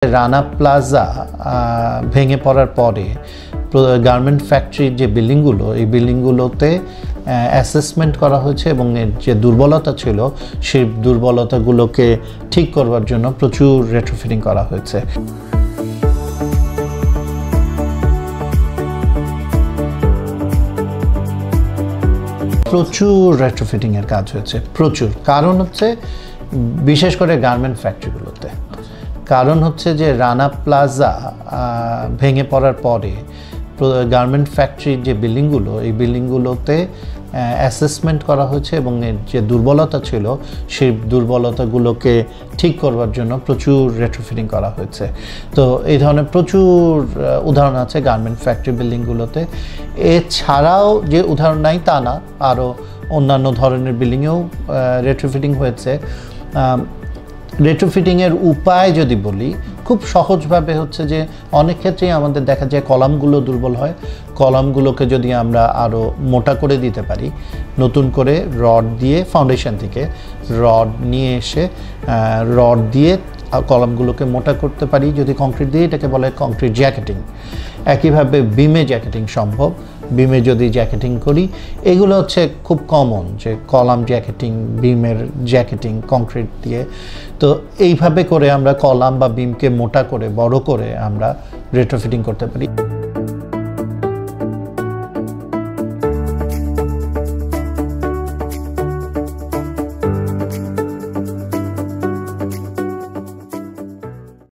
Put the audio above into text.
Rana plaza ভেঙে পড়ার পরে গার্মেন্ট ফ্যাক্টরির যে বিল্ডিংগুলো এই বিল্ডিংগুলোতে অ্যাসেসমেন্ট করা হয়েছে এবং এর যে দুর্বলতা ছিল সেই দুর্বলতাগুলোকে ঠিক করবার জন্য প্রচুর রেট্রোফিটিং করা হয়েছে। প্রচুর রেট্রোফিটিংয়ের কাজ হয়েছে, প্রচুর। কারণ হচ্ছে বিশেষ করে গার্মেন্ট ফ্যাক্টরিগুলোতে, কারণ হচ্ছে যে রানা প্লাজা ভেঙে পড়ার পরে গার্মেন্ট ফ্যাক্টরির যে বিল্ডিংগুলো এই বিল্ডিংগুলোতে অ্যাসেসমেন্ট করা হয়েছে এবং এর যে দুর্বলতা ছিল সেই দুর্বলতাগুলোকে ঠিক করবার জন্য প্রচুর রেট্রোফিটিং করা হয়েছে। তো এই ধরনের প্রচুর উদাহরণ আছে গার্মেন্ট ফ্যাক্টরি বিল্ডিংগুলোতে। এছাড়াও যে উদাহরণ নাই তা না, আরও অন্যান্য ধরনের বিল্ডিংয়েও রেট্রোফিটিং হয়েছে। রেট্রোফিটিংয়ের উপায় যদি বলি, খুব সহজভাবে হচ্ছে যে অনেক ক্ষেত্রেই আমাদের দেখা যায় কলামগুলো দুর্বল হয়। কলামগুলোকে যদি আমরা আরও মোটা করে দিতে পারি, নতুন করে রড দিয়ে ফাউন্ডেশন থেকে রড নিয়ে এসে রড দিয়ে কলামগুলোকে মোটা করতে পারি যদি কংক্রিট দিয়ে, এটাকে বলে কংক্রিট জ্যাকেটিং। একইভাবে বিমে জ্যাকেটিং সম্ভব। বিমে যদি জ্যাকেটিং করি, এগুলো হচ্ছে খুব কমন, যে কলাম জ্যাকেটিং, বিমের জ্যাকেটিং কংক্রিট দিয়ে। তো এইভাবে করে আমরা কলাম বা বিমকে মোটা করে বড় করে আমরা রেট্রোফিটিং করতে পারি।